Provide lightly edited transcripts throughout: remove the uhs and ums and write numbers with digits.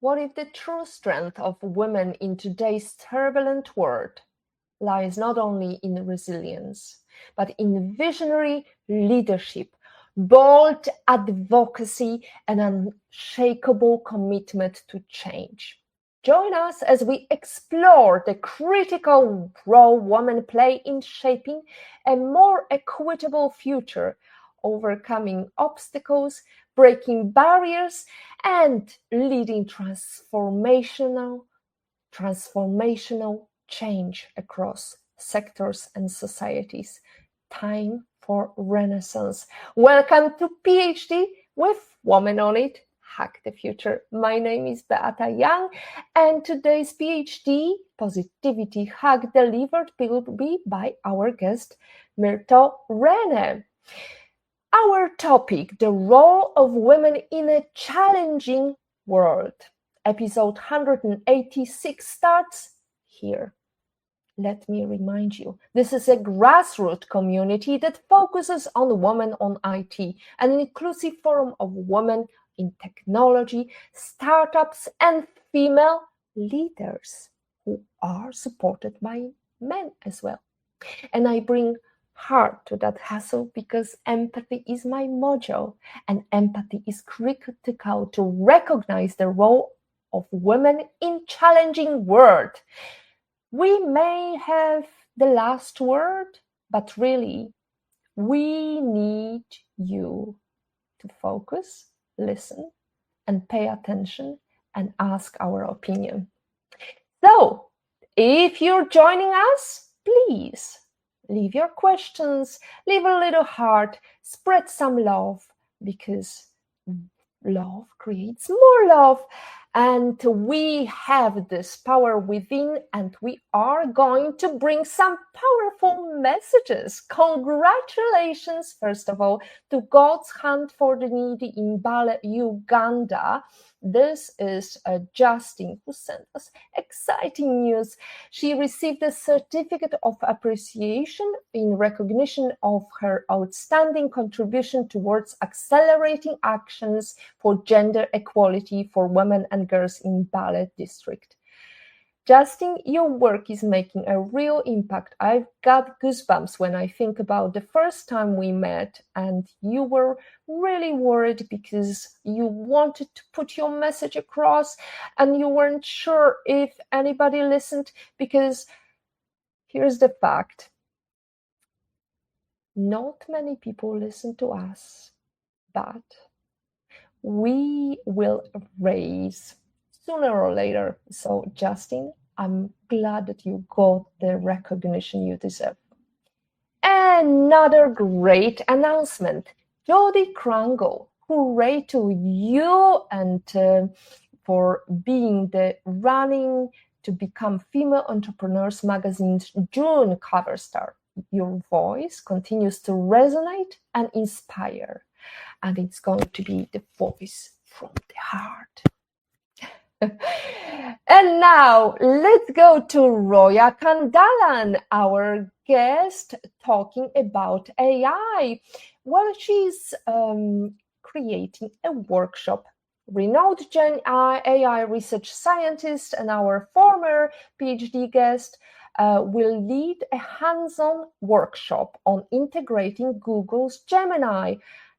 What if the true strength of women in today's turbulent world lies not only in resilience, but in visionary leadership, bold advocacy, and unshakable commitment to change? Join us as we explore the critical role women play in shaping a more equitable future, overcoming obstacles, breaking barriers, and leading transformational change across sectors and societies. Time for Renaissance. Welcome to PhD with Woman on It, Hack the Future. My name is Beata Young, and today's PhD Positivity Hack delivered will be by our guest, Myrtho René. Our topic, the role of women in a challenging world. Episode 186 starts here. Let me remind you, this is a grassroots community that focuses on women on IT, an inclusive forum of women in technology, startups, and female leaders who are supported by men as well. And I bring heart to that hustle because empathy is my mojo, and empathy is critical to recognize the role of women in challenging world. We may have the last word, but really, we need you to focus, listen, and pay attention and ask our opinion. So, if you're joining us, please leave your questions, leave a little heart, spread some love, because love creates more love. And we have this power within, and we are going to bring some powerful messages. Congratulations, first of all, to God's Hand for the Needy in Mbale, Uganda. This is Justin, who sent us exciting news. She received a certificate of appreciation in recognition of her outstanding contribution towards accelerating actions for gender equality for women and girls in Mbale district. Justin, your work is making a real impact. I've got goosebumps when I think about the first time we met, and you were really worried because you wanted to put your message across and you weren't sure if anybody listened, because here's the fact. Not many people listen to us, but we will raise sooner or later. So, Justin, I'm glad that you got the recognition you deserve. Another great announcement. Jodie Krangle, hooray to you, and for being the running to become Female Entrepreneurs Magazine's June cover star. Your voice continues to resonate and inspire, and it's going to be the voice from the heart. And now let's go to Roya Kandalan, our guest, talking about AI. Well, she's creating a workshop. Renowned Gen AI research scientist and our former PhD guest will lead a hands-on workshop on integrating Google's Gemini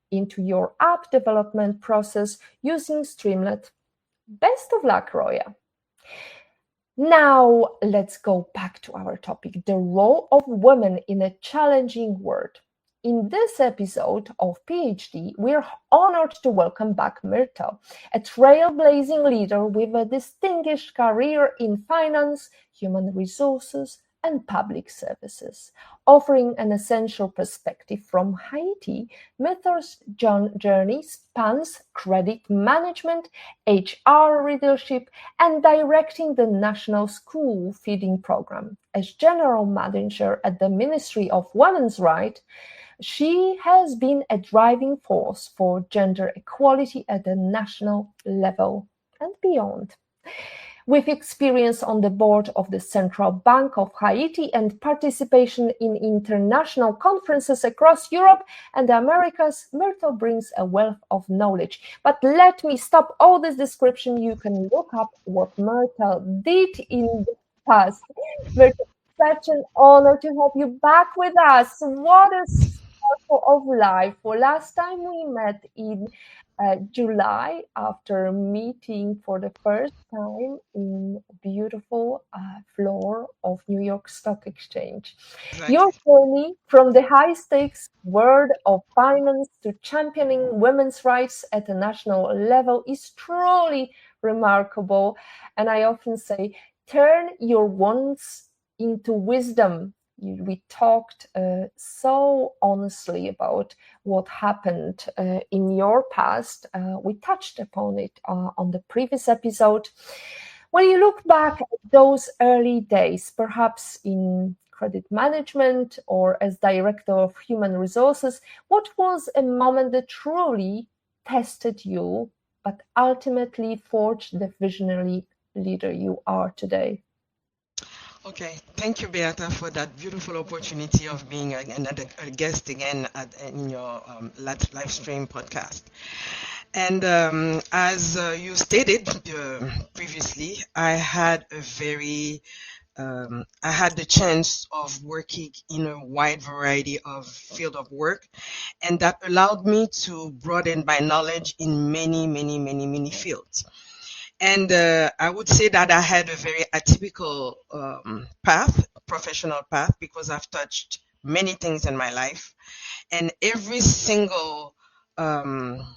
into your app development process using Streamlit. Best of luck, Roya. Now, let's go back to our topic, the role of women in a challenging world. In this episode of PhD, we're honored to welcome back Myrtho, a trailblazing leader with a distinguished career in finance, human resources, and public services. Offering an essential perspective from Haiti, Myrtho's journey spans credit management, HR leadership, and directing the National School Feeding Program. As General Manager at the Ministry of Women's Rights, she has been a driving force for gender equality at the national level and beyond. With experience on the board of the Central Bank of Haiti and participation in international conferences across Europe and the Americas, Myrtho brings a wealth of knowledge. But let me stop all this description. You can look up what Myrtho did in the past. Myrtho, such an honor to have you back with us. What a sparkle of life. Well, last time we met in July after meeting for the first time in beautiful floor of New York Stock Exchange. Your Exactly. journey from the high stakes world of finance to championing women's rights at a national level is truly remarkable. And I often say, turn your wants into wisdom. We talked so honestly about what happened in your past. We touched upon it on the previous episode. When you look back at those early days, perhaps in credit management or as director of human resources, what was a moment that truly tested you, but ultimately forged the visionary leader you are today? Okay, thank you, Beata, for that beautiful opportunity of being another a guest again in your live stream podcast. And as you stated previously, I had the chance of working in a wide variety of field of work, and that allowed me to broaden my knowledge in many, many, many, many fields. And I would say that I had a very atypical professional path, because I've touched many things in my life, and every single um,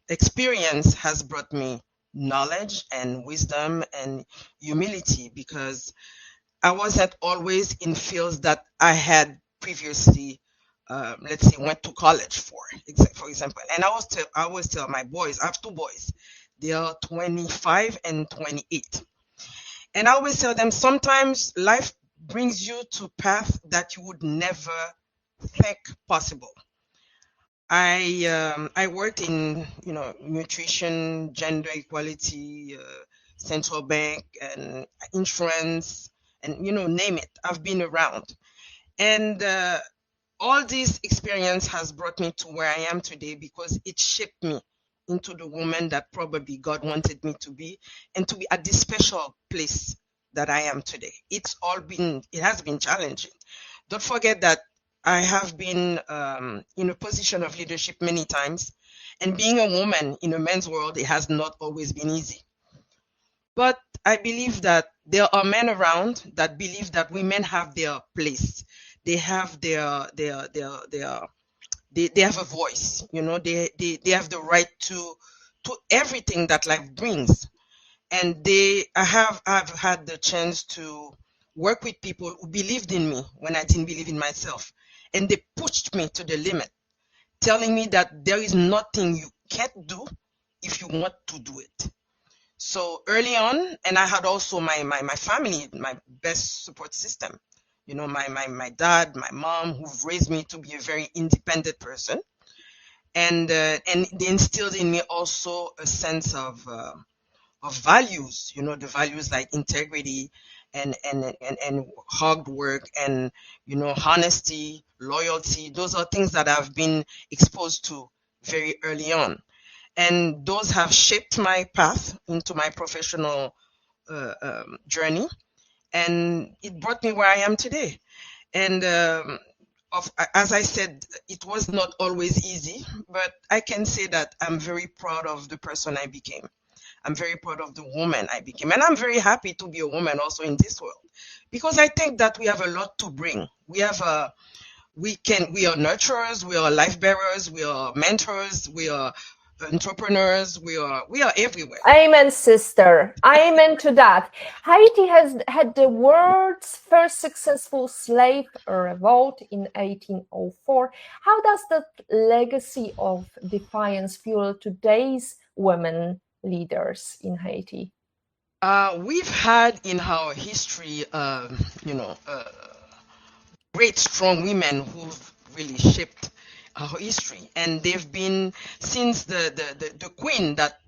experience has brought me knowledge and wisdom and humility, because I wasn't always in fields that I had previously, let's say, went to college for example. And I always tell my boys, I have two boys, they are 25 and 28. And I always tell them, sometimes life brings you to path that you would never think possible. I worked in nutrition, gender equality, central bank, and insurance, and name it. I've been around, and all this experience has brought me to where I am today, because it shaped me into the woman that probably God wanted me to be, and to be at this special place that I am today. It has been challenging. Don't forget that I have been in a position of leadership many times, and being a woman in a man's world, it has not always been easy. But I believe that there are men around that believe that women have their place. They have they have a voice. They have the right to everything that life brings. And I've had the chance to work with people who believed in me when I didn't believe in myself, and they pushed me to the limit, telling me that there is nothing you can't do if you want to do it. So early on, and I had also my family, my best support system, my dad, my mom, who've raised me to be a very independent person, and they instilled in me also a sense of values, the values like integrity and hard work, and honesty, loyalty. Those are things that I've been exposed to very early on, and those have shaped my path into my professional journey, and it brought me where I am today. And as I said, it was not always easy, but I can say that I'm very proud of the person I became. I'm very proud of the woman I became. And I'm very happy to be a woman also in this world, because I think that we have a lot to bring. We are nurturers, we are life bearers, we are mentors, we are entrepreneurs, we are everywhere. Amen, sister. Amen to that. Haiti has had the world's first successful slave revolt in 1804. How does that legacy of defiance fuel today's women leaders in Haiti? We've had in our history, great, strong women who've really shaped our history, and they've been since the queen that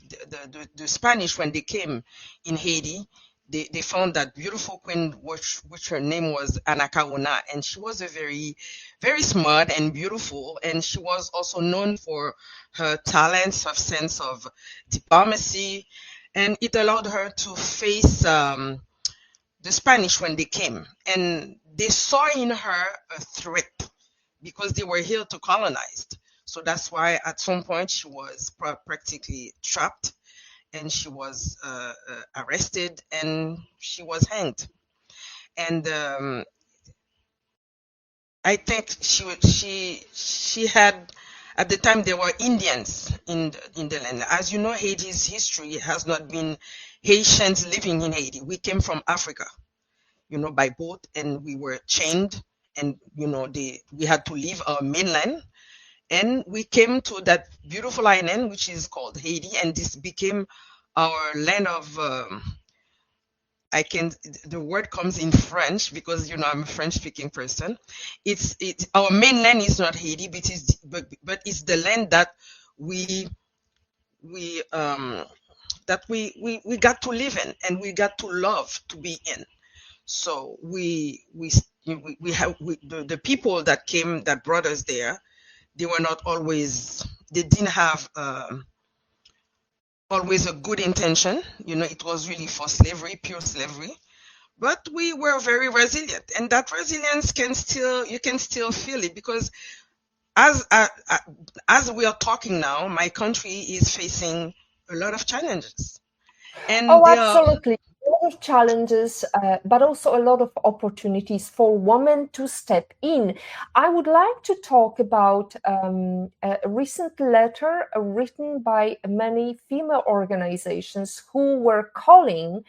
the Spanish, when they came in Haiti, they found that beautiful queen, which her name was Anakauna, and she was a very, very smart and beautiful, and she was also known for her talents, her sense of diplomacy, and it allowed her to face the Spanish when they came, and they saw in her a threat because they were here to colonize. So that's why at some point she was practically trapped, and she was arrested, and she was hanged. And I think she had, at the time there were Indians in the land. As you know, Haiti's history has not been Haitians living in Haiti. We came from Africa, by boat, and we were chained, and we had to leave our mainland, and we came to that beautiful island which is called Haiti, and this became our land of I can the word comes in French because I'm a French speaking person. It's our mainland is not Haiti, but it's the land that we we we got to live in, and we got to love to be in. So we have the people that came, that brought us there. They were not always, they didn't have always a good intention. It was really for slavery, pure slavery. But we were very resilient, and that resilience you can still feel it, because as as we are talking now, my country is facing a lot of challenges, and Oh, they are absolutely. A lot of challenges, but also a lot of opportunities for women to step in. I would like to talk about a recent letter written by many female organizations who were calling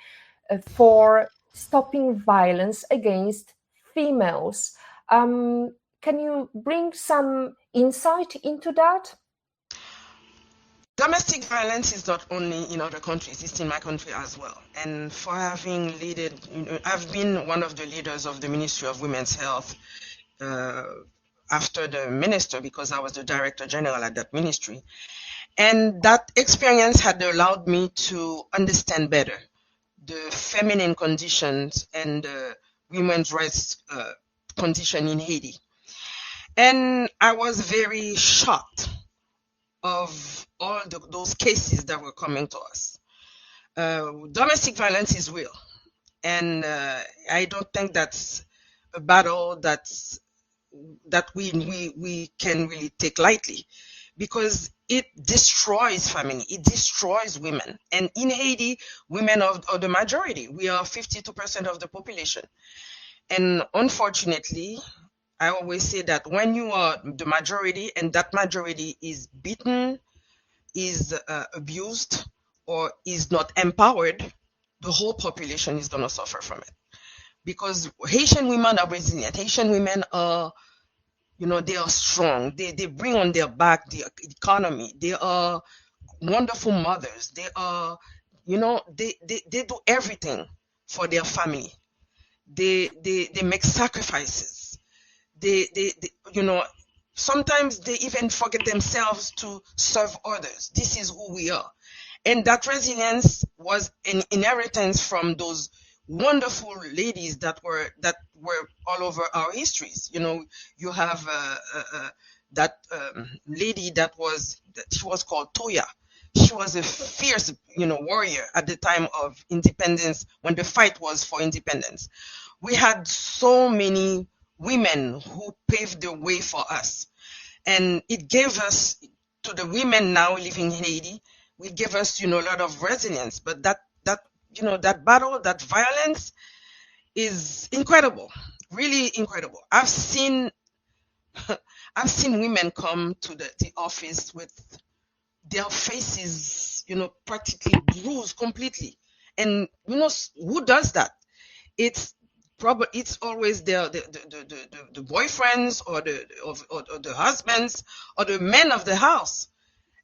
for stopping violence against females. Can you bring some insight into that? domestic violence is not only in other countries, it's in my country as well. And for having leaded, I've been one of the leaders of the Ministry of Women's Health uh, after the minister, because I was the director general at that ministry. And that experience had allowed me to understand better the feminine conditions and the women's rights condition in Haiti. And I was very shocked of all those cases that were coming to us. Domestic violence is real, and I don't think that's a battle that we can really take lightly, because it destroys family, it destroys women. And in Haiti, women are the majority. We are 52% of the population. And unfortunately, I always say that when you are the majority and that majority is beaten, is abused, or is not empowered, the whole population is going to suffer from it. Because Haitian women are resilient. Haitian women are, they are strong. They bring on their back the economy. They are wonderful mothers. They are, they do everything for their family. They make sacrifices. They sometimes they even forget themselves to serve others. This is who we are. And that resilience was an inheritance from those wonderful ladies that were all over our histories. You have that lady she was called Toya. She was a fierce, warrior at the time of independence, when the fight was for independence. We had so many women who paved the way for us, and it gave us, to the women now living in Haiti, it gave us, a lot of resilience. But that battle, that violence is incredible, really incredible. I've seen women come to the office with their faces, practically bruised completely. And who does that? It's it's always the boyfriends, or or the husbands, or the men of the house.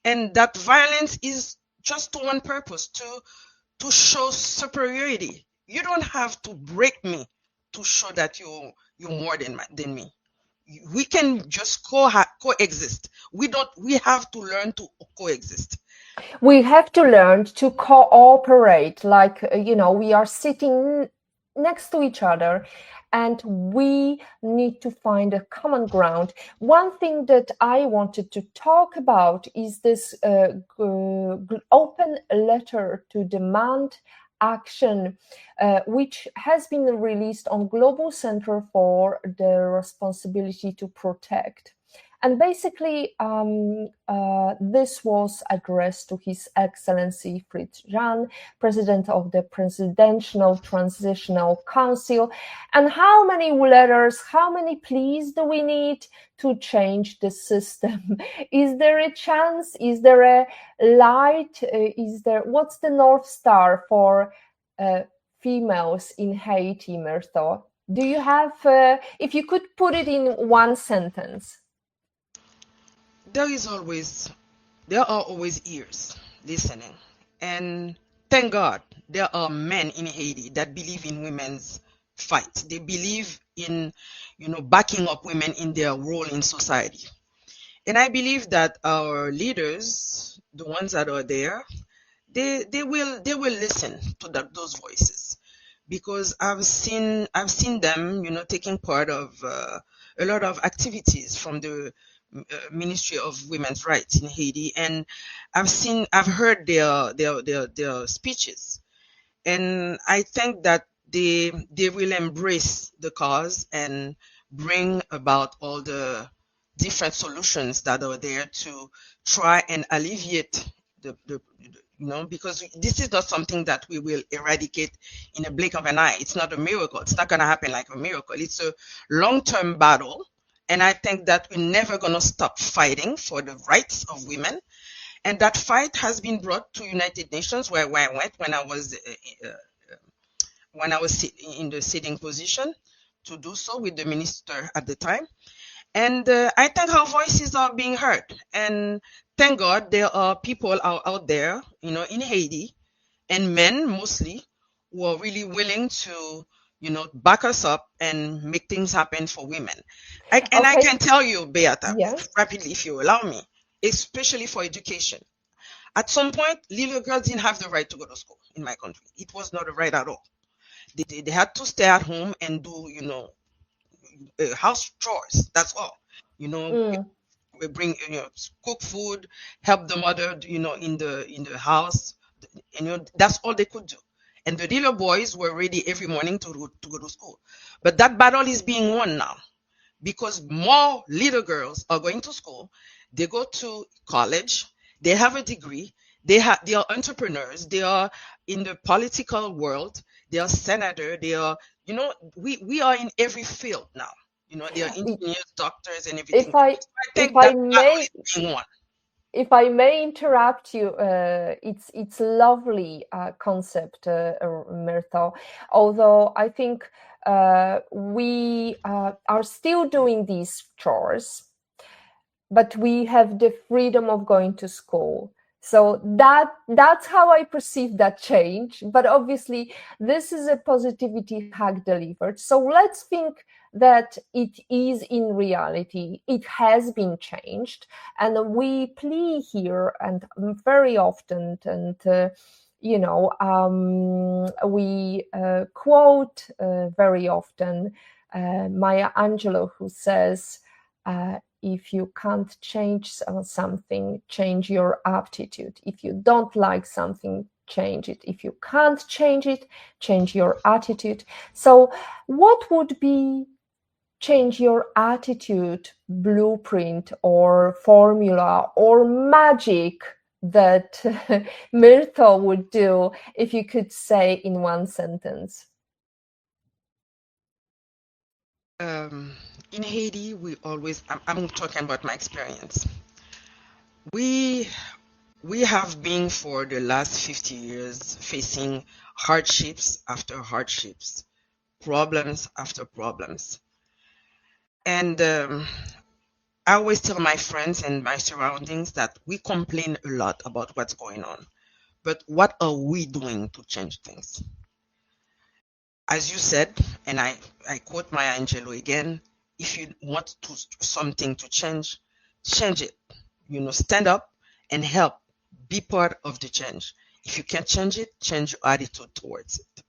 And that violence is just to one purpose, to show superiority. You don't have to break me to show that you're more than me. We can just coexist. We have to learn to coexist. We have to learn to cooperate, like, we are sitting next to each other and we need to find a common ground. One thing that I wanted to talk about is this open letter to demand action, which has been released on Global Center for the Responsibility to Protect. And basically, this was addressed to His Excellency Fritz Jan, President of the Presidential Transitional Council. And how many letters, how many pleas do we need to change the system? Is there a chance? Is there a light? What's the North Star for females in Haiti, Myrtho? Do you have, if you could put it in one sentence? There is always, there are always ears listening. And thank God there are men in Haiti that believe in women's fight. They believe in, backing up women in their role in society. And I believe that our leaders, the ones that are there, they will listen to those voices, because I've seen them, taking part of a lot of activities from the Ministry of Women's Rights in Haiti, and I've heard their speeches, and I think that they will embrace the cause and bring about all the different solutions that are there to try and alleviate the because this is not something that we will eradicate in a blink of an eye. It's not a miracle. It's not going to happen like a miracle. It's a long-term battle, and I think that we're never going to stop fighting for the rights of women. And that fight has been brought to United Nations, where I went when I was in the sitting position to do so with the minister at the time. And I think our voices are being heard. And thank God there are people out there, in Haiti, and men mostly, who are really willing to, back us up and make things happen for women. I Okay, can tell you, Beata, yeah. rapidly, if you allow me, especially for education. At some point, little girls didn't have the right to go to school in my country. It was not a right at all. They had to stay at home and do, house chores. That's all. You know, Mm. we bring, cook food, help the mother, in the house. That's all they could do. And the little boys were ready every morning to go to school. But that battle is being won now, because more little girls are going to school. They go to college. They have a degree. They are entrepreneurs. They are in the political world. They are senator. They are, we are in every field now. They are engineers, doctors, and everything. If I So I if think I that battle may is being won. if I may interrupt you, it's lovely concept, Myrtho. Although I think we are still doing these chores, but we have the freedom of going to school. So that's how I perceive that change. But obviously, this is a positivity hack delivered. So let's think that it is in reality. It has been changed, and we plea here, and very often, and we quote very often Maya Angelou, who says, if you can't change something, change your aptitude. If you don't like something, change it. If you can't change it, change your attitude. So, what would be change your attitude blueprint or formula or magic that Myrtho would do, if you could say in one sentence? In Haiti, I'm talking about my experience. We we have been for the last 50 years facing hardships after hardships, problems after problems. And I always tell my friends and my surroundings that we complain a lot about what's going on. But what are we doing to change things? As you said, and I quote Maya Angelou again, if you something to change, change it. Stand up and help. Be part of the change. If you can't change it, change your attitude towards it.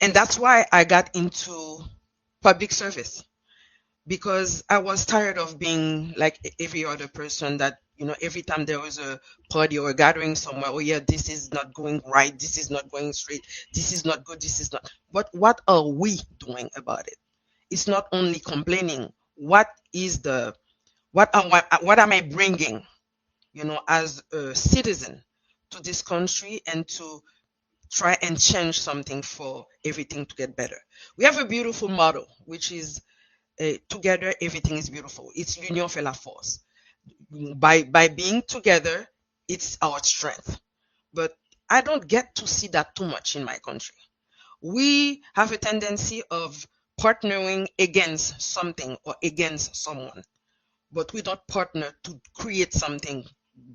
And that's why I got into public service, because I was tired of being like every other person that, every time there was a party or a gathering somewhere, oh yeah, this is not going right, this is not going straight, this is not good, this is not. But what are we doing about it? It's not only complaining. What is the, what am I bringing, as a citizen to this country, and to try and change something for everything to get better. We have a beautiful motto, which is together everything is beautiful. It's l'union fait la force. By being together, it's our strength. But I don't get to see that too much in my country. We have a tendency of partnering against something or against someone, but we don't partner to create something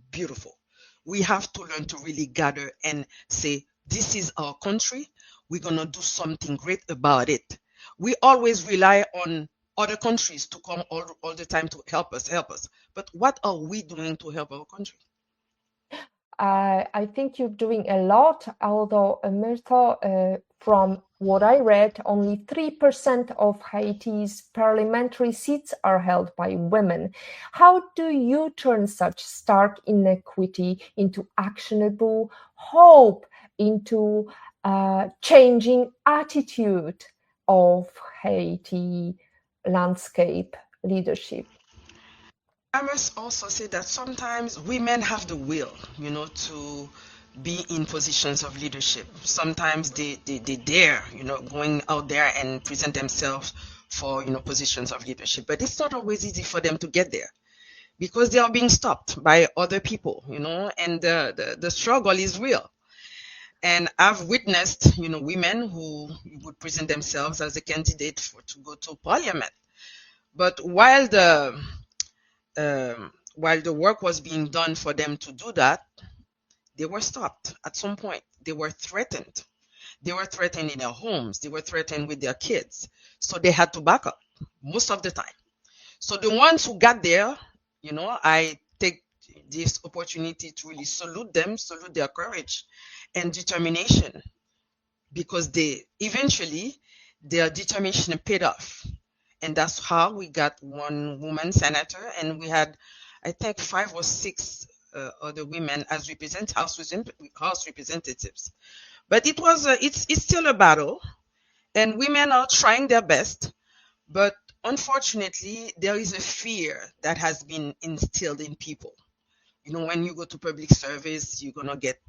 beautiful. We have to learn to really gather and say, this is our country. We're going to do something great about it. We always rely on other countries to come all the time to help us. But what are we doing to help our country? I think you're doing a lot, although, Myrtho, from what I read, only 3% of Haiti's parliamentary seats are held by women. How do you turn such stark inequity into actionable hope, into changing attitude of Haiti landscape leadership? I must also say that sometimes women have the will, to be in positions of leadership. Sometimes they dare, going out there and present themselves for, positions of leadership. But it's not always easy for them to get there, because they are being stopped by other people, and the struggle is real. And I've witnessed, women who would present themselves as a candidate to go to parliament. But while the work was being done for them to do that, they were stopped at some point. They were threatened. They were threatened in their homes. They were threatened with their kids. So they had to back up most of the time. So the ones who got there, I take this opportunity to really salute them, salute their courage and determination, because they eventually, their determination paid off. And that's how we got one woman senator, and we had, I think, 5 or 6 other women as house representatives. But it's still a battle, and women are trying their best. But unfortunately, there is a fear that has been instilled in people. When you go to public service, you're gonna get,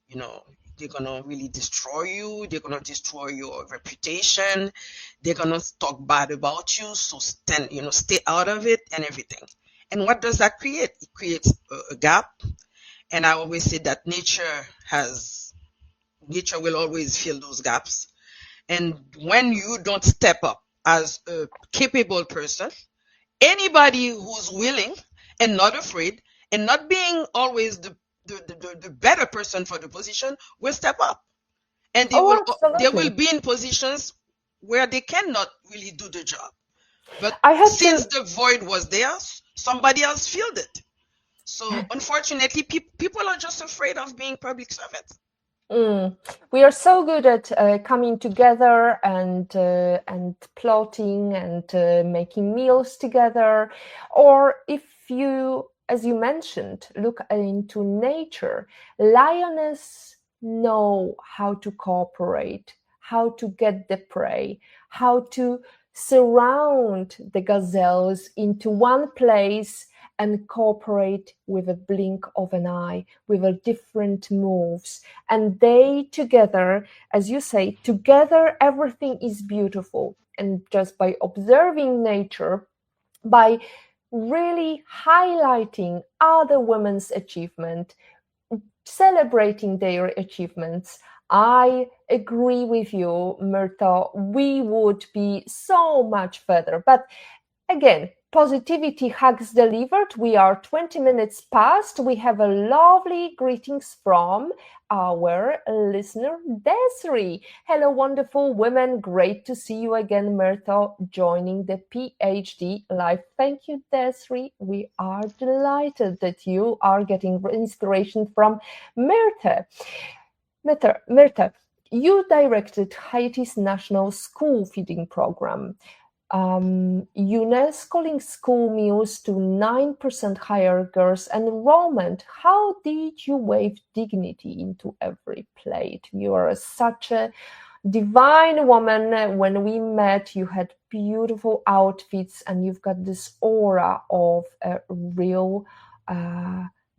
you know, they're gonna really destroy you. They're gonna destroy your reputation. They're gonna talk bad about you. So stay out of it and everything. And what does that create? It creates a gap. And I always say that nature will always fill those gaps. And when you don't step up as a capable person, anybody who's willing and not afraid and not being always the better person for the position will step up, and Oh, they will absolutely. be in positions where they cannot really do the job, but I had since to. the void was there, somebody else filled it. So unfortunately, people are just afraid of being public servants. Mm. We are so good at coming together and plotting and making meals together. Or if you, as you mentioned, look into nature, lioness know how to cooperate, how to get the prey, how to surround the gazelles into one place and cooperate with a blink of an eye, with a different moves, and they together, as you say, together everything is beautiful. And just by observing nature, by really highlighting other women's achievement, celebrating their achievements, I agree with you, Myrtho, we would be so much further. But again, Positivity Hacks delivered. We are 20 minutes past. We have a lovely greetings from our listener, Desiree. Hello, wonderful women. Great to see you again, Myrtho, joining the PhD Live. Thank you, Desiree. We are delighted that you are getting inspiration from Myrtho. Myrtho, you directed Haiti's national school feeding program. UNESCO linked school meals to 9% higher girls' enrollment. How did you weave dignity into every plate? You are such a divine woman. When we met, you had beautiful outfits and you've got this aura of a real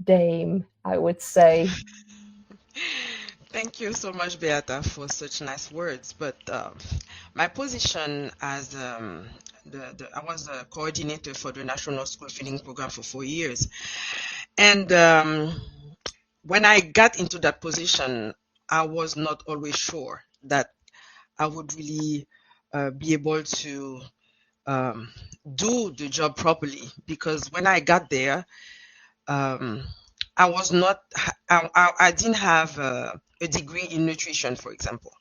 dame, I would say. Thank you so much, Beata, for such nice words. But my position as I was a coordinator for the National School Feeding Program for 4 years, and when I got into that position, I was not always sure that I would really be able to do the job properly, because when I got there, I was not, I didn't have a degree in nutrition, for example.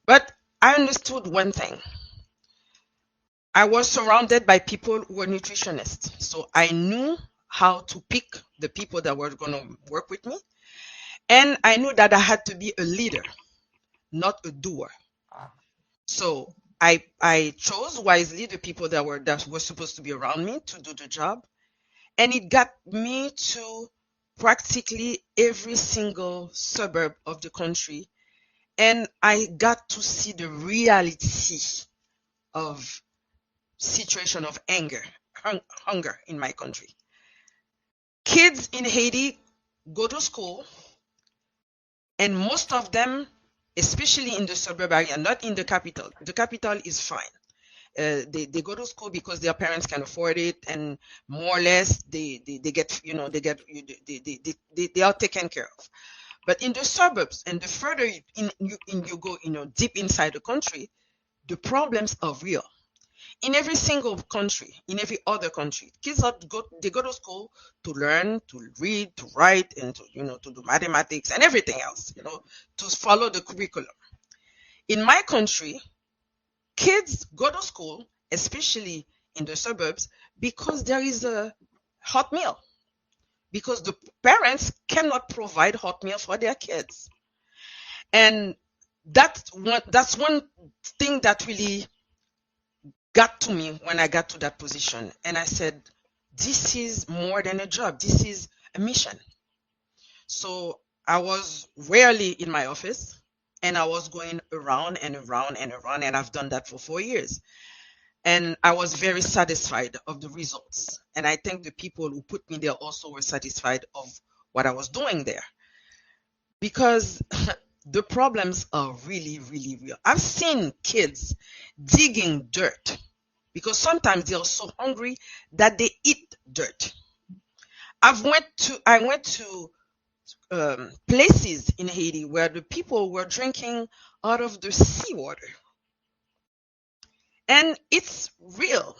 But I understood one thing. I was surrounded by people who were nutritionists. So I knew how to pick the people that were going to work with me. And I knew that I had to be a leader, not a doer. So I chose wisely the people that were supposed to be around me to do the job. And it got me to practically every single suburb of the country. And I got to see the reality of situation of hunger in my country. Kids in Haiti go to school, and most of them, especially in the suburb area, not in the capital. The capital is fine. They go to school because their parents can afford it, and more or less they get, they are taken care of. But in the suburbs, and the further you go, deep inside the country, the problems are real. In every single country, in every other country, kids go to school to learn, to read, to write, and to do mathematics and everything else, to follow the curriculum. In my country, kids go to school, especially in the suburbs, because there is a hot meal, because the parents cannot provide hot meal for their kids. And that's one thing that really got to me when I got to that position. And I said, this is more than a job. This is a mission. So I was rarely in my office, and I was going around and around and around, and I've done that for 4 years. And I was very satisfied of the results. And I think the people who put me there also were satisfied of what I was doing there. Because the problems are really, really real. I've seen kids digging dirt because sometimes they are so hungry that they eat dirt. I went to places in Haiti where the people were drinking out of the seawater. And it's real.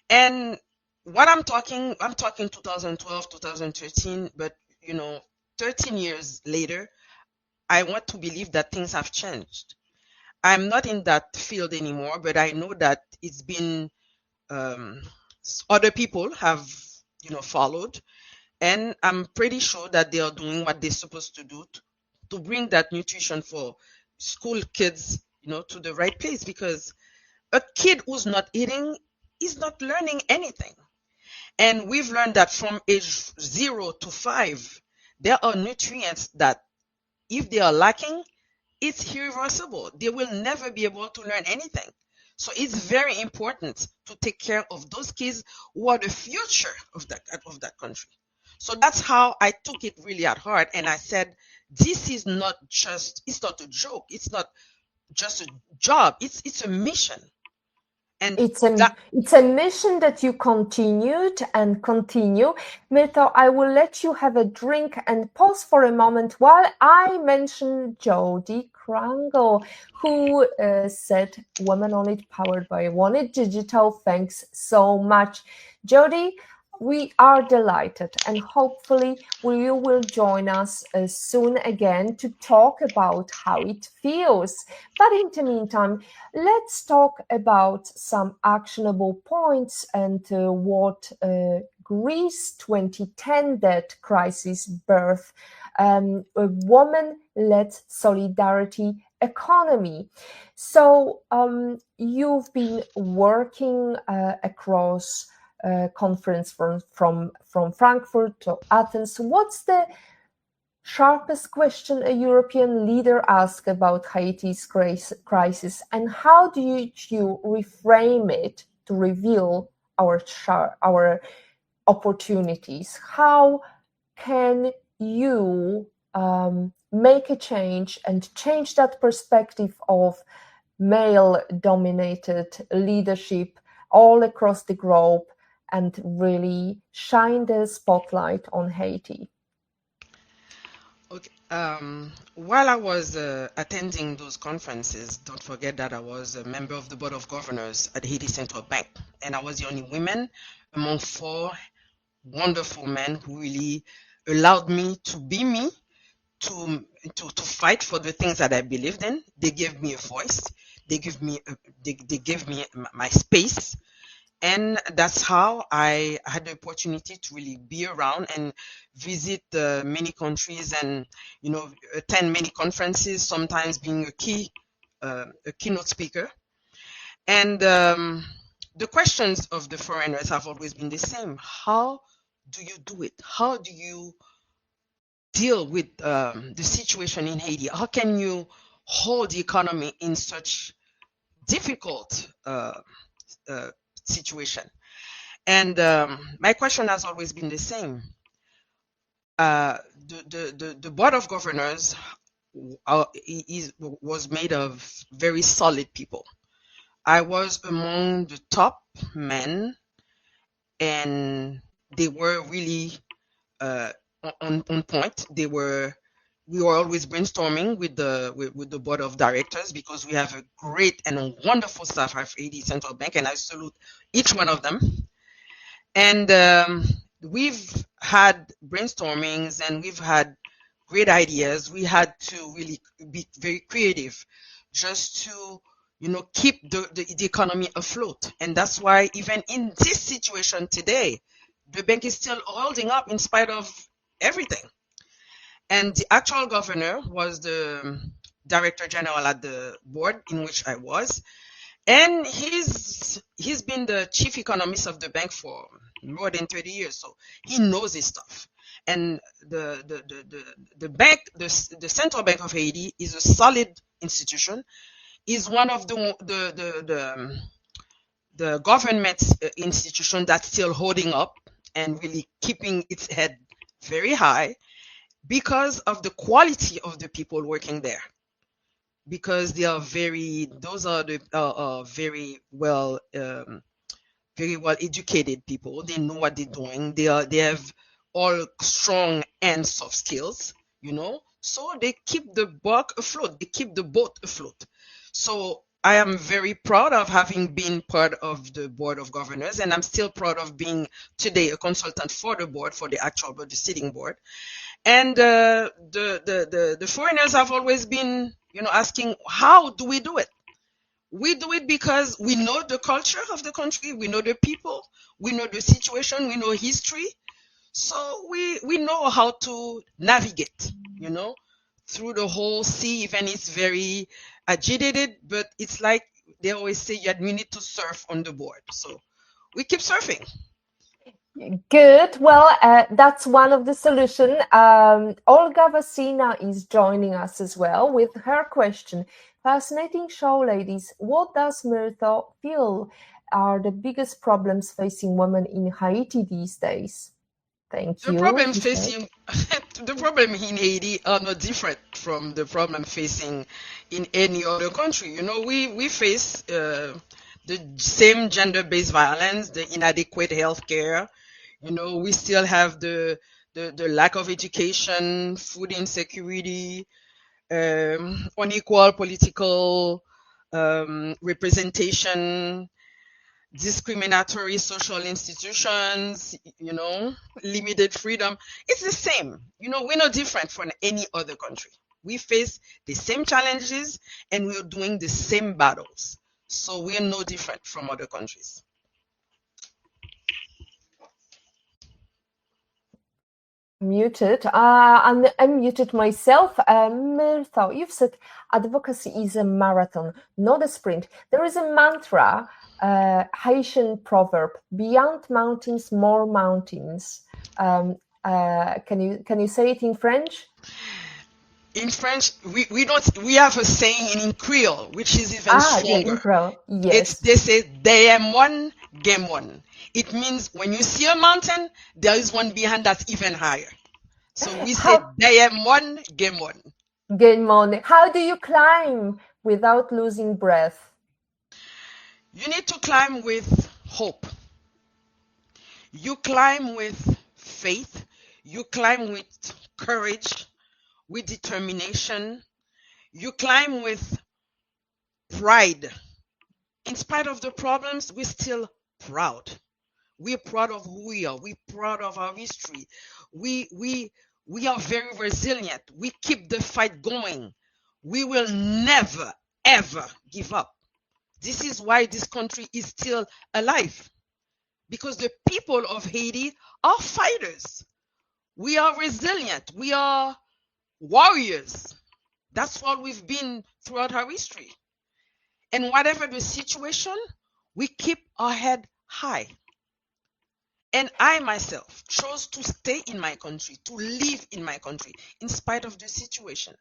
And what I'm talking 2012, 2013, but 13 years later, I want to believe that things have changed. I'm not in that field anymore, but I know that it's been other people have followed, and I'm pretty sure that they are doing what they're supposed to do to bring that nutrition for school kids to the right place, because a kid who's not eating is not learning anything. And we've learned that from age 0 to 5 there are nutrients that if they are lacking, it's irreversible. They will never be able to learn anything. So it's very important to take care of those kids who are the future of that country. So that's how I took it really at heart. And I said, it's not a joke. It's not just a job. It's a mission. And that it's a mission that you continued and continue. Myrtho, I will let you have a drink and pause for a moment while I mention Jody Krangle, who said Women on It powered by One It Digital. Thanks so much. Jody, we are delighted and hopefully you will join us soon again to talk about how it feels. But in the meantime, let's talk about some actionable points and what Greece 2010 debt crisis birthed, a woman-led solidarity economy. So you've been working across conference from Frankfurt to Athens. What's the sharpest question a European leader asks about Haiti's crisis, and how do you reframe it to reveal our opportunities? How can you make a change and change that perspective of male-dominated leadership all across the globe and really shine the spotlight on Haiti? Okay. While I was attending those conferences, don't forget that I was a member of the Board of Governors at Haiti Central Bank, and I was the only woman among four wonderful men who really allowed me to be me, to fight for the things that I believed in. They gave me a voice. They gave me my space, and that's how I had the opportunity to really be around and visit many countries, and attend many conferences, sometimes being a keynote speaker. And the questions of the foreigners have always been the same. How do you do it? How do you deal with the situation in Haiti? How can you hold the economy in such difficult situation? And my question has always been the same. The Board of Governors was made of very solid people. I was among the top men, and they were really on point. We were always brainstorming with the board of directors, because we have a great and a wonderful staff at Haiti Central Bank, and I salute each one of them. And we've had brainstormings, and we've had great ideas. We had to really be very creative, just to keep the economy afloat. And that's why even in this situation today, the bank is still holding up in spite of everything. And the actual governor was the director general at the board in which I was, and he's been the chief economist of the bank for more than 30 years, so he knows his stuff. And the bank, the Central Bank of Haiti, is a solid institution. Is one of the government institution that's still holding up and really keeping its head very high, because of the quality of the people working there. Because they are those are the very well educated people. They know what they're doing. They have all strong and soft skills, so they keep the boat afloat. They keep the boat afloat. So I am very proud of having been part of the Board of Governors, and I'm still proud of being today a consultant for the board, for the actual board, the sitting board. And the foreigners have always been, asking, how do we do it? We do it because we know the culture of the country, we know the people, we know the situation, we know history. So we know how to navigate, through the whole sea. Even it's very agitated, but it's like they always say, you need to surf on the board. So we keep surfing. Good. Well, that's one of the solutions. Olga Vasina is joining us as well with her question. Fascinating show, ladies. What does Myrtho feel are the biggest problems facing women in Haiti these days? Thank you. The problem in Haiti are not different from the problem facing in any other country. We face the same gender-based violence, the inadequate health care. We still have the lack of education, food insecurity, unequal political representation, discriminatory social institutions, limited freedom. It's the same. We're no different from any other country. We face the same challenges and we're doing the same battles. So we're no different from other countries. Muted. I'm unmuted myself. Myrtho, you've said advocacy is a marathon, not a sprint. There is a mantra, Haitian proverb: "Beyond mountains, more mountains." Can you say it in French? In French, we have a saying in Creole, which is even Yeah, in stronger. Creole. Yes. They say "There one, game one." It means when you see a mountain, there is one behind that's even higher. So we say "There one, game one." Game on. How do you climb without losing breath? You need to climb with hope. You climb with faith. You climb with courage, with determination. You climb with pride. In spite of the problems, we're still proud. We're proud of who we are. We're proud of our history. We are very resilient. We keep the fight going. We will never, ever give up. This is why this country is still alive. Because the people of Haiti are fighters. We are resilient. We are warriors. That's what we've been throughout our history. And whatever the situation, we keep our head high. And I myself chose to stay in my country, to live in my country, in spite of the situation.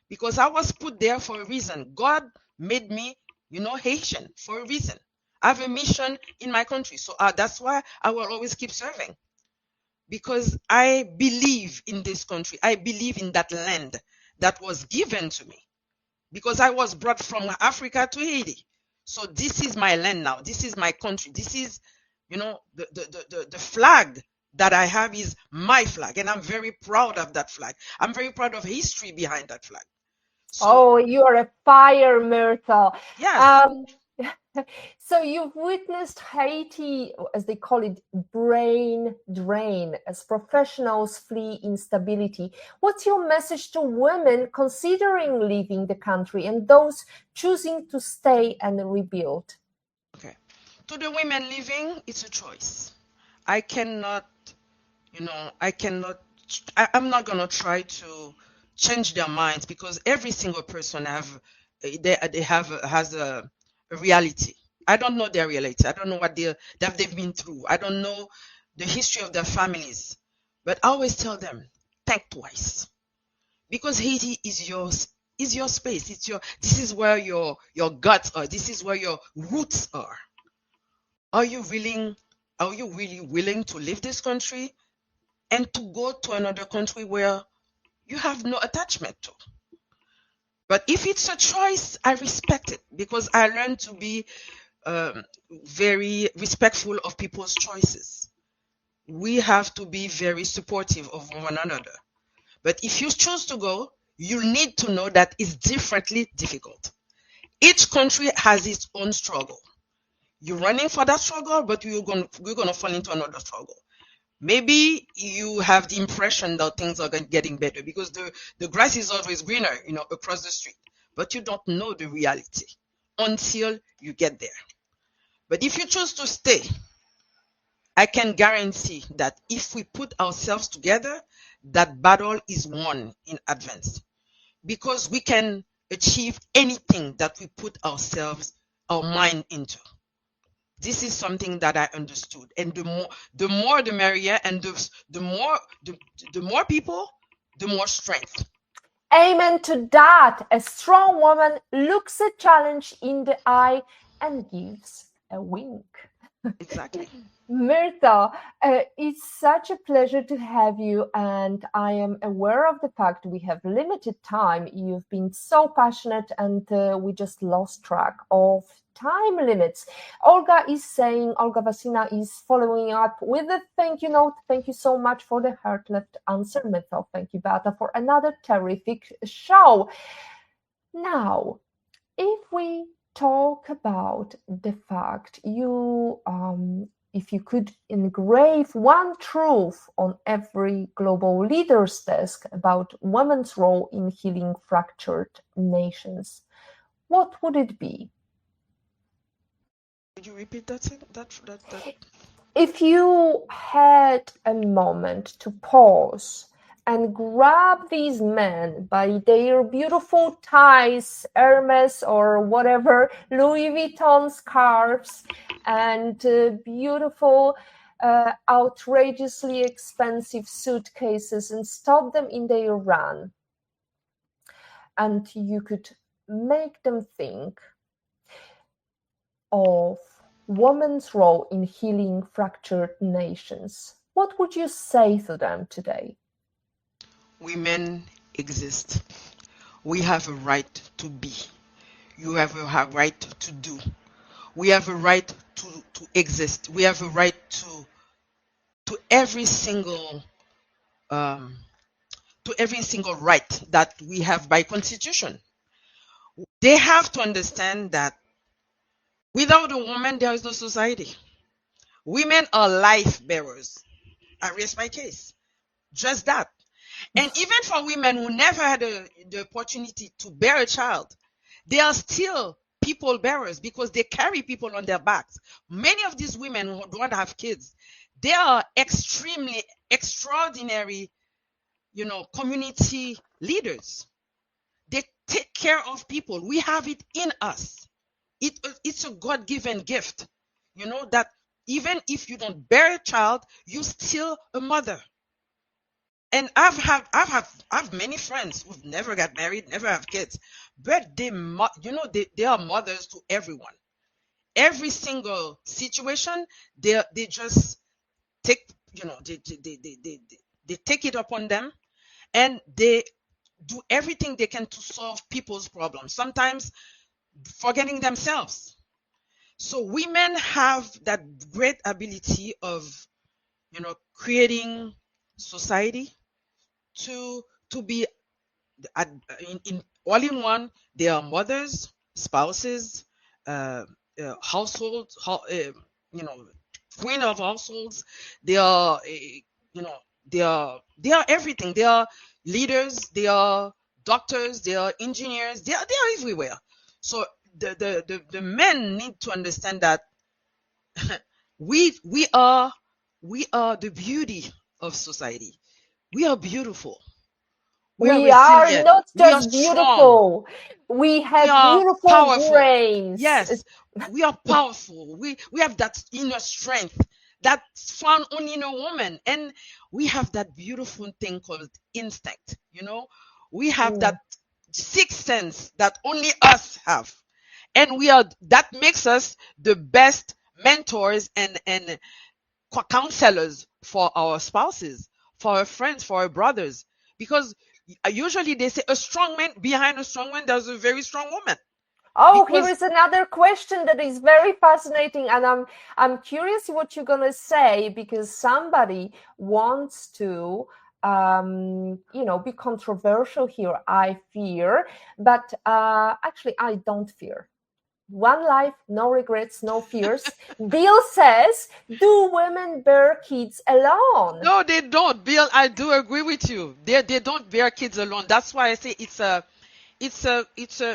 Because I was put there for a reason. God made me, Haitian for a reason. I have a mission in my country. So that's why I will always keep serving. Because I believe in this country. I believe in that land that was given to me. Because I was brought from Africa to Haiti. So this is my land now. This is my country. This is, the flag that I have is my flag. And I'm very proud of that flag. I'm very proud of history behind that flag. So, you are a fire, Myrtho. Yes. So you've witnessed Haiti, as they call it, brain drain, as professionals flee instability. What's your message to women considering leaving the country and those choosing to stay and rebuild? Okay. To the women leaving, it's a choice. I cannot, I'm not going to try to change their minds because every single person has a reality. I don't know their reality. I don't know what they've been through. I don't know the history of their families. But I always tell them, think twice. Because Haiti is your space. This is where your guts are. This is where your roots are. Are you really willing to leave this country and to go to another country where you have no attachment to? But if it's a choice, I respect it because I learned to be very respectful of people's choices. We have to be very supportive of one another. But if you choose to go, you need to know that it's differently difficult. Each country has its own struggle. You're running for that struggle, but you're gonna fall into another struggle. Maybe you have the impression that things are getting better because the grass is always greener, across the street. But you don't know the reality until you get there. But if you choose to stay, I can guarantee that if we put ourselves together, that battle is won in advance. Because we can achieve anything that we put our mind into. This is something that I understood, and the more the merrier, and the more people, the more strength. Amen to that. A strong woman looks a challenge in the eye and gives a wink. Exactly. Myrtha, it's such a pleasure to have you, and I am aware of the fact we have limited time. You've been so passionate, and we just lost track of time limits. Olga Vasina is following up with a thank you note. Thank you so much for the heart left answer, Myrtha. Thank you, Beata, for another terrific show. Now, if we talk about the fact if you could engrave one truth on every global leader's desk about women's role in healing fractured nations, what would it be? Could you repeat that? That. If you had a moment to pause and grab these men by their beautiful ties, Hermes or whatever, Louis Vuitton scarves, and beautiful, outrageously expensive suitcases, and stop them in their run, and you could make them think of women's role in healing fractured nations, what would you say to them today? Women exist. We have a right to be. You have a right to do. We have a right to exist. We have a right to every single um, to every single right that we have by constitution. They have to understand that without a woman, there is no society. Women are life bearers. I raise my case. Just that. And even for women who never had the opportunity to bear a child, they are still people bearers because they carry people on their backs. Many of these women who don't have kids, they are extremely extraordinary, community leaders. They take care of people. We have it in us. It's a God-given gift. That even if you don't bear a child, you're still a mother. And I've many friends who've never got married, never have kids, but they are mothers to everyone. Every single situation, they just take they take it upon them, and they do everything they can to solve people's problems. Sometimes forgetting themselves. So women have that great ability of creating society to be in all in one. They are mothers, spouses, uh, household, you know, queen of households. They are, they are everything. They are leaders. They are doctors. They are engineers. They are everywhere. So the men need to understand that we we are we are the beauty of society. We are beautiful. We are We are resilient. not We are just strong. beautiful, we We have are beautiful powerful. brains. Yes, we are powerful. We have that inner strength that's found only in a woman. And we have that beautiful thing called instinct. We have that Mm. sixth sense that only us have. And that makes us the best mentors and counselors for our spouses, for our friends, for our brothers. Because usually they say a strong man, behind a strong man, there's a very strong woman. Oh, here Because is another question that is very fascinating, and I'm curious what you're gonna say because somebody wants to be controversial here. I fear, but actually, I don't fear. One life, no regrets, no fears. Bill says, "Do women bear kids alone?" no, they don't. Bill, I do agree with you. They don't bear kids alone. That's why I say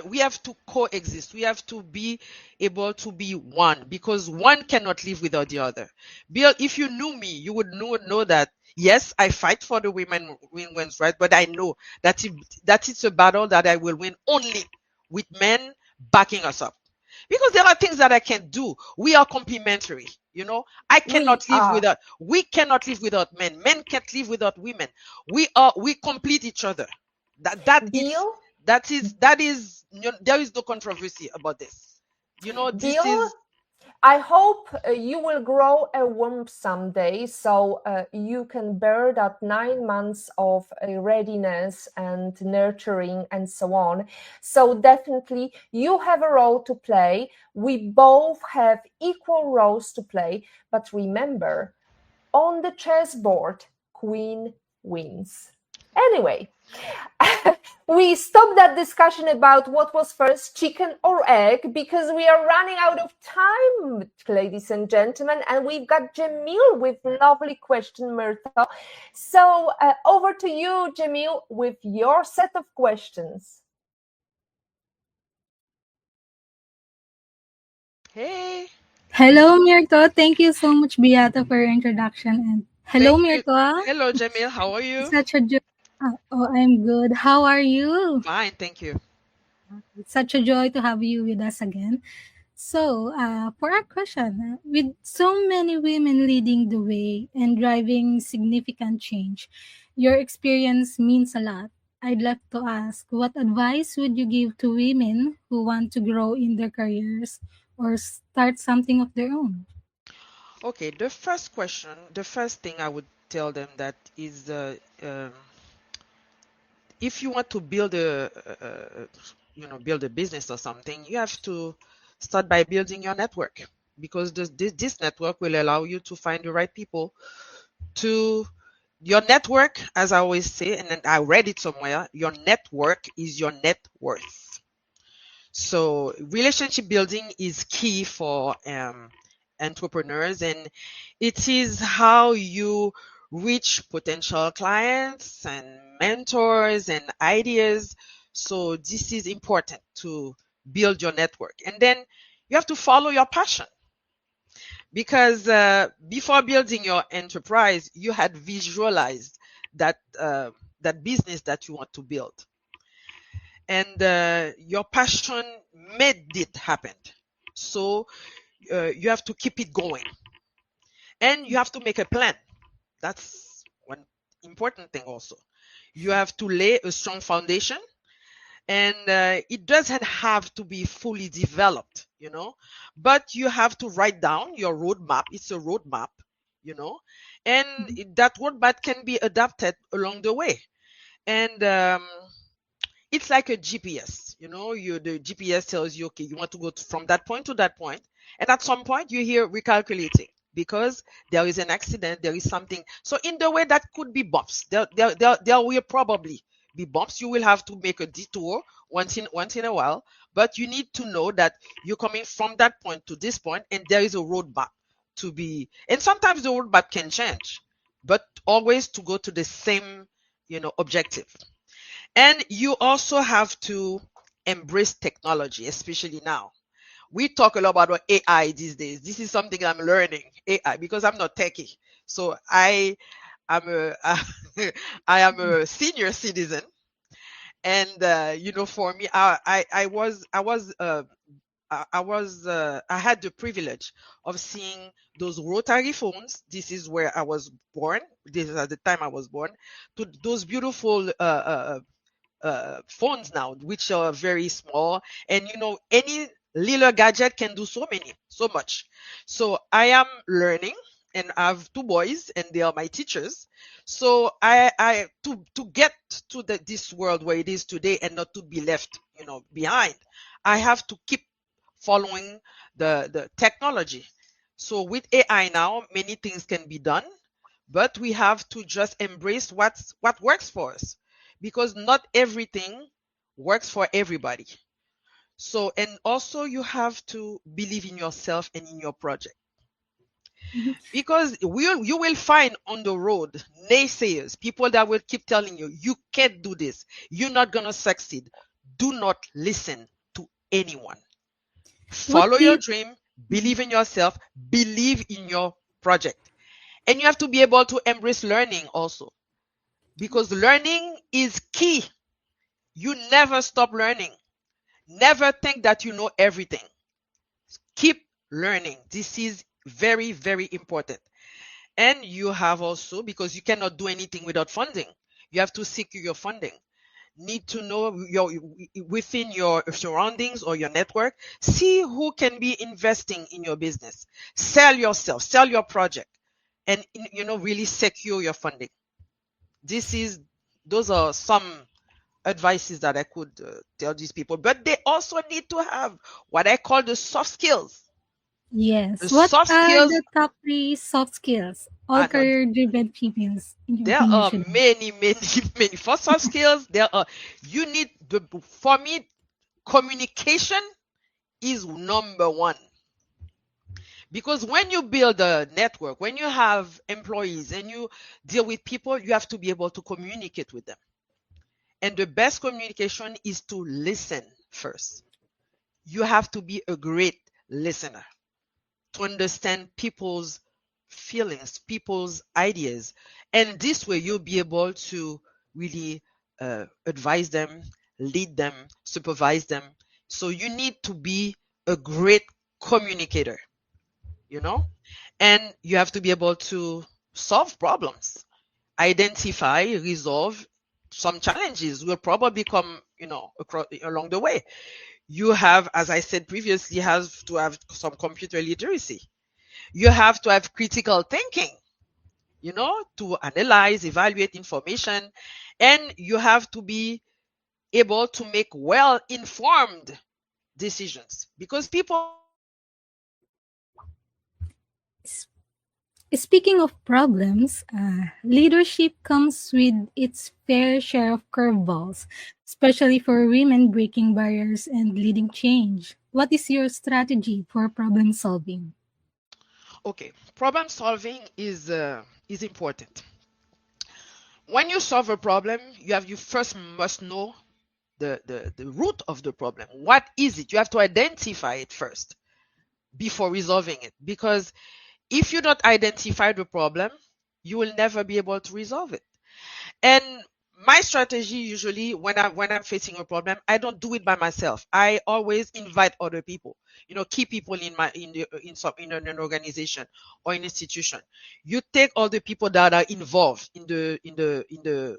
we have to coexist. We have to be able to be one, because one cannot live without the other. Bill, if you knew me, you would know that yes, I fight for the women's right, but I know that it's a battle that I will win only with men backing us up. Because there are things that I can do. We are complementary. We are. We cannot live without men. Men can't live without women. We complete each other. That that is Bill, that is there is no controversy about this. This Bill, is I hope you will grow a womb someday, so you can bear that 9 months of readiness and nurturing and so on. So definitely you have a role to play. We both have equal roles to play, but remember, on the chessboard, queen wins. Anyway, we stopped that discussion about what was first, chicken or egg, because we are running out of time, ladies and gentlemen, and we've got Jamil with lovely question, Myrtho. So over to you, Jamil, with your set of questions. Hey, Hello, Myrtho. Thank you so much, Beata, for your introduction. And hello, thank you. Myrtho. Hello, Jamil. How are It's you? such a joy. Oh, I'm good. How are you? Fine, thank you. It's such a joy to have you with us again. So, for our question, with so many women leading the way and driving significant change, your experience means a lot. I'd like to ask, what advice would you give to women who want to grow in their careers or start something of their own? Okay, the first question, the first thing I would tell them that is, if you want to build build a business or something, you have to start by building your network, because this network will allow you to find the right people to your network. As I always say, and then I read it somewhere, your network is your net worth. So relationship building is key for entrepreneurs, and it is how you reach potential clients and mentors and ideas. So this is important to build your network. And then you have to follow your passion, because before building your enterprise, you had visualized that business that you want to build, and your passion made it happen. So you have to keep it going, and you have to make a plan. That's one important thing also. You have to lay a strong foundation, and it doesn't have to be fully developed, but you have to write down your roadmap. It's a roadmap, you know, and that roadmap can be adapted along the way. And it's like a GPS. The GPS tells you, okay, you want to go from that point to that point, and at some point you hear recalculating, because there is an accident, there is something. So in the way, that could be bumps. There will probably be bumps. You will have to make a detour once in a while, but you need to know that you're coming from that point to this point, and there is a roadmap to be. And sometimes the roadmap can change, but always to go to the same, objective. And you also have to embrace technology, especially now. We talk a lot about AI these days. This is something I'm learning, AI, because I'm not techie. So am a I am a senior citizen, and for me, I had the privilege of seeing those rotary phones. This is where I was born. This is at the time I was born. To those beautiful phones now, which are very small, and any little gadget can do so much. So I am learning, and I have two boys, and they are my teachers. So I to get to this world where it is today, and not to be left, behind, I have to keep following the technology. So with AI now, many things can be done, but we have to just embrace what works for us, because not everything works for everybody. So, and also you have to believe in yourself and in your project, Mhm. because you will find on the road naysayers, people that will keep telling you, you can't do this, you're not going to succeed. Do not listen to anyone. What Follow do your you dream, believe in yourself, believe in your project. And you have to be able to embrace learning also, because learning is key. You never stop learning. Never think that you know everything. Keep learning. This is very, very important. And you have also, because you cannot do anything without funding, you have to secure your funding. need to know your within your surroundings or your network. See who can be investing in your business. Sell yourself, sell your project, and really secure your funding. This is those are some advices that I could tell these people. But they also need to have what I call the soft skills. The Yes. What soft are skills the top three soft skills all are not. career-driven females, in your There opinion, are should have? many, many, many. For soft skills, there are. You need for me, communication is number one. Because when you build a network, when you have employees and you deal with people, you have to be able to communicate with them. And the best communication is to listen first. You have to be a great listener to understand people's feelings, people's ideas. And this way, you'll be able to really advise them, lead them, supervise them. So you need to be a great communicator, you know, and you have to be able to solve problems, identify, resolve. Some challenges will probably come, across along the way. You have, as I said previously, have to have some computer literacy. You have to have critical thinking, to analyze, evaluate information, and you have to be able to make well informed decisions because people S- Speaking of problems, leadership comes with its fair share of curveballs, especially for women breaking barriers and leading change. What is your strategy for problem solving? okay, problem solving is important. When you solve a problem, you first must know the root of the problem. What is it? You have to identify it first before resolving it. Because if you don't identify the problem, you will never be able to resolve it. And my strategy usually when I'm facing a problem, I don't do it by myself. I always invite other people, key people in an organization or an institution. You take all the people that are involved in the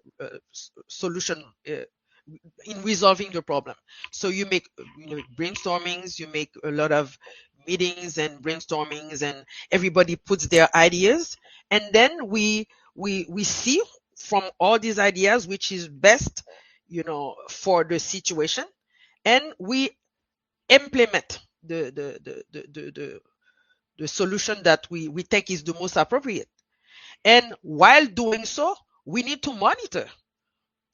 solution, in resolving the problem. So you make brainstormings, you make a lot of meetings and brainstormings, and everybody puts their ideas, and then we see from all these ideas which is best, for the situation, and we implement the solution that we think is the most appropriate. And while doing so, we need to monitor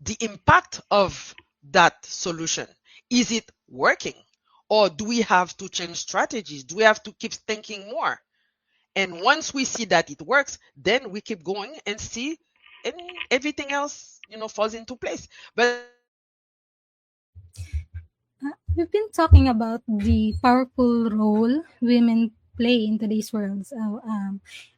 the impact of that solution. Is it working? Or do we have to change strategies? Do we have to keep thinking more? And once we see that it works, then we keep going and see, and everything else, falls into place. But We've been talking about the powerful role women play in today's world. So,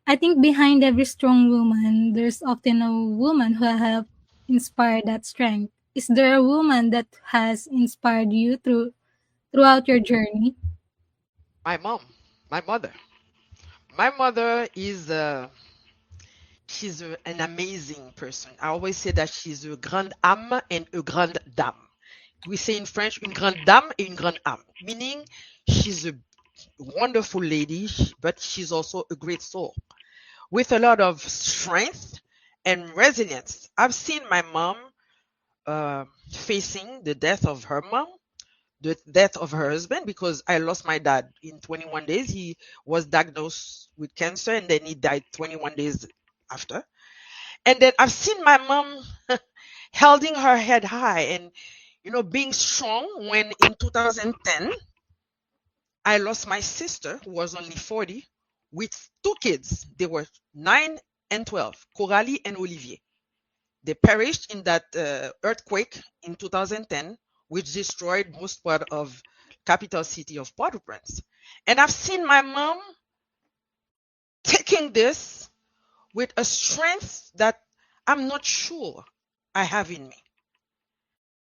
I think behind every strong woman, there's often a woman who helped inspire that strength. Is there a woman that has inspired you throughout your journey? my mom, my mother, my mother is she's an amazing person. I always say that she's a grande âme and a grande dame. We say in French, une grande dame et une grande âme, meaning she's a wonderful lady, but she's also a great soul with a lot of strength and resilience. I've seen my mom facing the death of her mom, the death of her husband, because I lost my dad in 21 days. He was diagnosed with cancer and then he died 21 days after. And then I've seen my mom holding her head high and, being strong when in 2010, I lost my sister, who was only 40, with two kids. They were 9 and 12, Coralie and Olivier. They perished in that earthquake in 2010, which destroyed most part of capital city of Port-au-Prince. And I've seen my mom taking this with a strength that I'm not sure I have in me.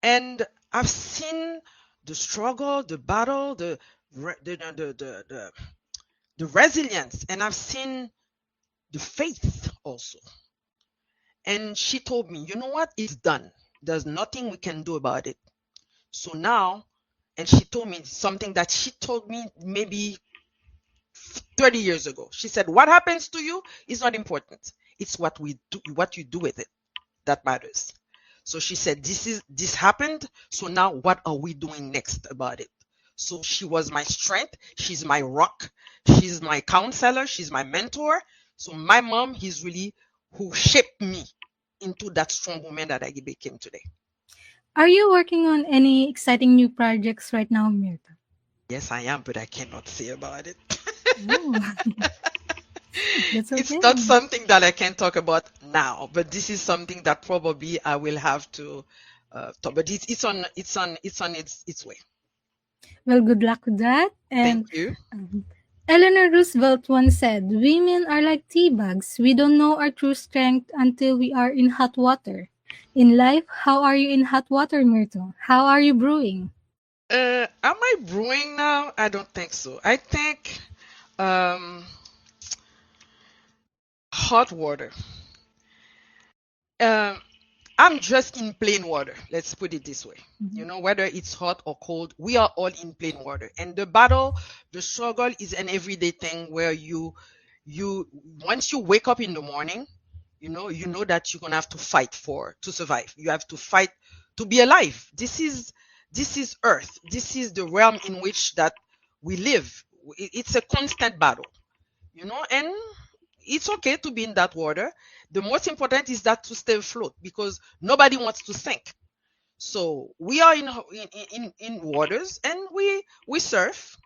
And I've seen the struggle, the battle, the resilience, and I've seen the faith also. And she told me, you know what? It's done. There's nothing we can do about it. So now, and she told me something that she told me maybe 30 years ago. She said, what happens to you is not important. It's what you do with it that matters. So she said, this happened. So now what are we doing next about it? So she was my strength. She's my rock. She's my counselor. She's my mentor. So my mom is really who shaped me into that strong woman that I became today. Are you working on any exciting new projects right now, Myrtho? Yes, I am, but I cannot say about it. Oh, that's It's okay. not something that I can talk about now, but this is something that probably I will have to talk. But it's on its way. Well, good luck with that. Thank And you. um, Eleanor Roosevelt once said, "Women are like tea bags. We don't know our true strength until we are in hot water." In life, how are you in hot water, Myrtho? How are you brewing? Am I brewing now? I don't think so. I think um, hot water. Um, I'm just in plain water. Let's put it this way. Mhm. Whether it's hot or cold, we are all in plain water. And the battle, the struggle is an everyday thing where you once you wake up in the morning, you know that you're gonna have to fight to survive. You have to fight to be alive. This is Earth. This is the realm in which that we live. It's a constant battle, and it's okay to be in that water. The most important is that to stay afloat because nobody wants to sink. So we are in waters, and we surf.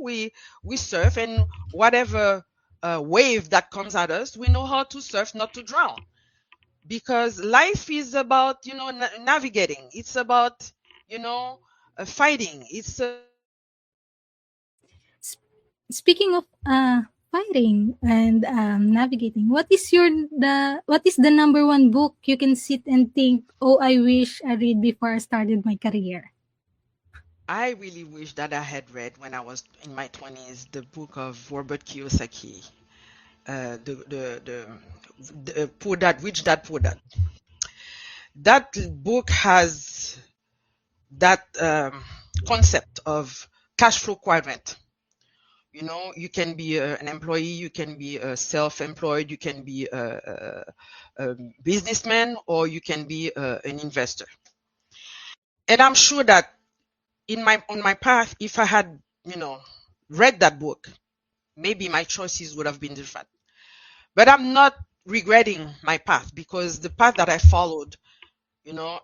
We surf, and whatever wave that comes at us, we know how to surf, not to drown. Because life is about navigating. It's about fighting. It's S- Speaking of fighting and navigating, what is the number one book you can sit and think, oh, I wish I read before I started my career? I really wish that I had read when I was in my 20s the book of Robert Kiyosaki, the Poor Dad, Rich Dad, Poor Dad. That book has that concept of cash flow quadrant. You can be an employee, you can be self-employed, you can be a businessman, or you can be an investor. And I'm sure that on my path, if I had, read that book, maybe my choices would have been different. But I'm not regretting my path because the path that I followed,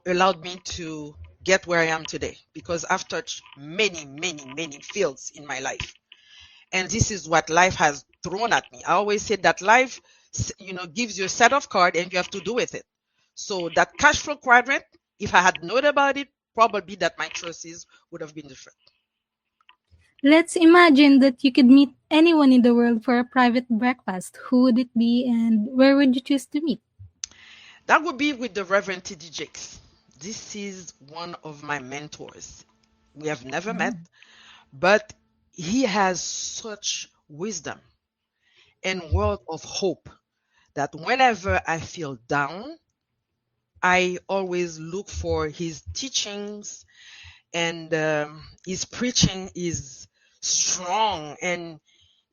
allowed me to get where I am today because I've touched many, many, many fields in my life. And this is what life has thrown at me. I always say that life, gives you a set of cards and you have to do with it. So that cash flow quadrant, if I had known about it, probably that my choices would have been different. Let's imagine that you could meet anyone in the world for a private breakfast. Who would it be and where would you choose to meet? That would be with the Reverend T.D. Jakes. This is one of my mentors. We have never met, but he has such wisdom and word of hope that whenever I feel down, I always look for his teachings, and his preaching is strong, and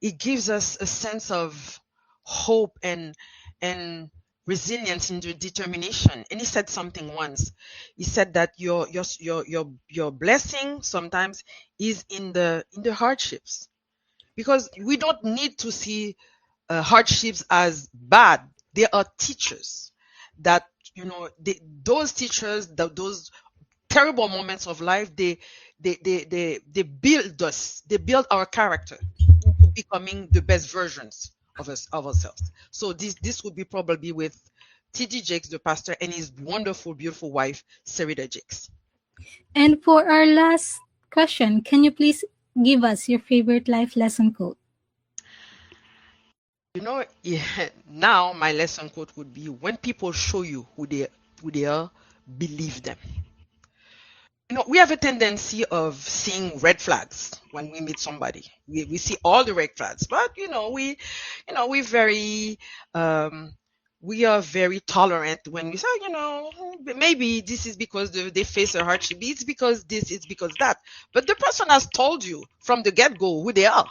it gives us a sense of hope and resilience and determination. And he said something once. He said that your blessing sometimes is in the hardships, because we don't need to see hardships as bad. They are teachers that those teachers, those terrible moments of life, they build us, they build our character into becoming the best versions of ourselves. So this would be probably with TD Jakes, the pastor, and his wonderful, beautiful wife, Sarita Jakes. And for our last question, can you please give us your favorite life lesson quote? Yeah, now my lesson quote would be: when people show you who they are, believe them. We have a tendency of seeing red flags when we meet somebody. We see all the red flags, but we're very we are very tolerant when we say, maybe this is because they face a hardship. It's because this, it's because that. But the person has told you from the get-go who they are.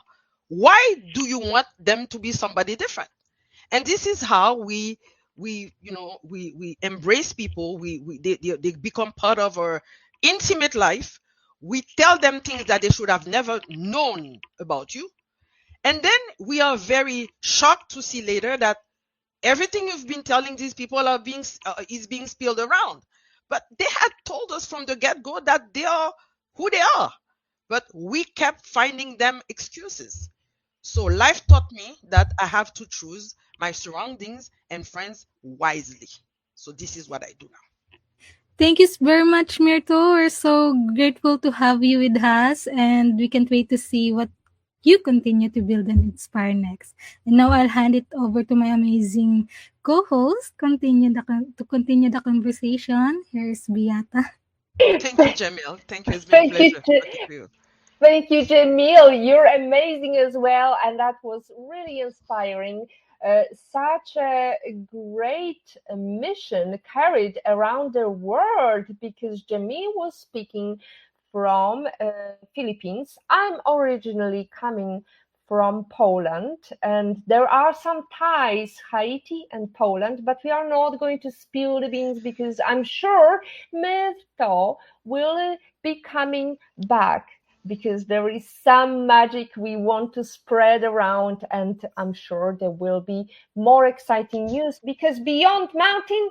Why do you want them to be somebody different? And this is how we embrace people. They become part of our intimate life. We tell them things that they should have never known about you. And then we are very shocked to see later that everything you've been telling these people is being spilled around. But they had told us from the get-go that they are who they are. But we kept finding them excuses. So life taught me that I have to choose my surroundings and friends wisely. So this is what I do now. Thank you very much, Myrtho. We're so grateful to have you with us, and we can't wait to see what you continue to build and inspire next. And now I'll hand it over to my amazing co-host to continue the conversation. Here's Beata. Thank you, Jamil. Thank you. It's been a Thank you, pleasure talking to you. thank you, Jamil. You're amazing as well, and that was really inspiring. Such a great mission carried around the world because Jamil was speaking from Philippines. I'm originally coming from Poland, and there are some ties, Haiti and Poland, but we are not going to spill the beans because I'm sure Myrtho will be coming back because there is some magic we want to spread around, and I'm sure there will be more exciting news because beyond mountain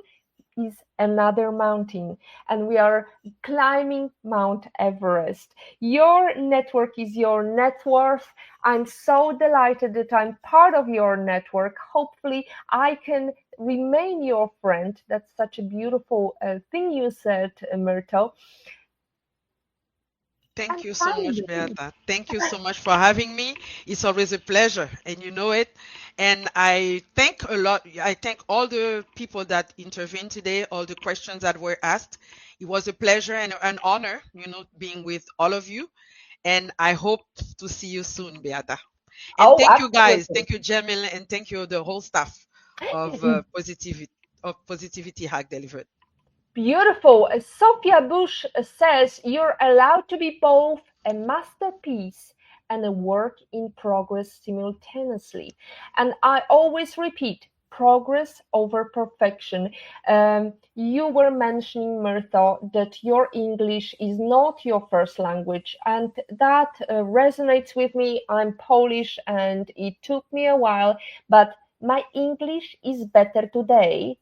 is another mountain, and we are climbing Mount Everest. Your network is your net worth. I'm so delighted that I'm part of your network. Hopefully, I can remain your friend. That's such a beautiful thing you said, Myrtle. Thank And you so much, finally, Beata. Thank you so much for having me. It's always a pleasure, and you know it. And I thank a lot. I thank all the people that intervened today, all the questions that were asked. It was a pleasure and an honor, being with all of you. And I hope to see you soon, Beata. And oh, thank you, guys. absolutely. Thank you, Jamil, and thank you, the whole staff of Positivity Hack Delivered. Beautiful. Sophia Bush says you're allowed to be both a masterpiece and a work in progress simultaneously. And I always repeat progress over perfection. You were mentioning, Myrtho, that your English is not your first language, and that resonates with me. I'm Polish, and it took me a while, but my English is better today.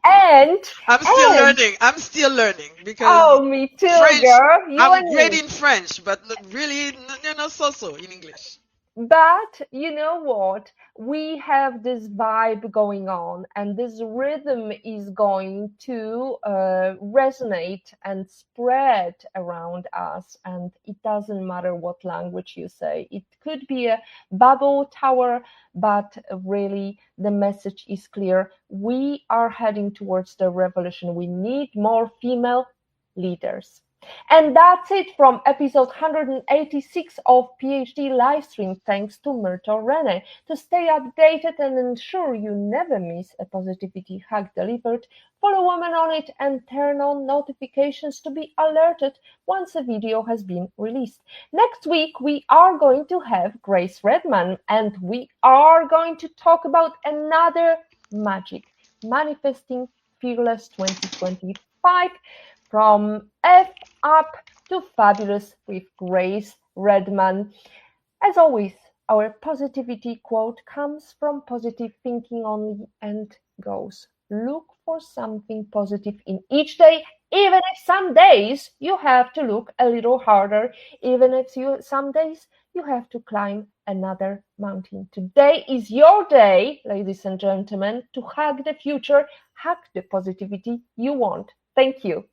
and I'm still and learning. I'm still learning because oh, me too, French, girl. You I'm and great me. in French, but really, so in English. But you know what? We have this vibe going on, and this rhythm is going to resonate and spread around us. And it doesn't matter what language you say, it could be a bubble tower, but really the message is clear. We are heading towards the revolution. We need more female leaders. And that's it from episode 186 of PhD Livestream. Thanks to Myrtho René. To stay updated and ensure you never miss a positivity hack delivered, follow Woman on It and turn on notifications to be alerted once a video has been released. Next week, we are going to have Grace Redman, and we are going to talk about another magic, manifesting fearless 2025 from F up to fabulous with Grace Redman. As always, our positivity quote comes from positive thinking only and goes: look for something positive in each day, even if some days you have to look a little harder, even if some days you have to climb another mountain. Today is your day, ladies and gentlemen, to hack the future, hack the positivity you want. Thank you.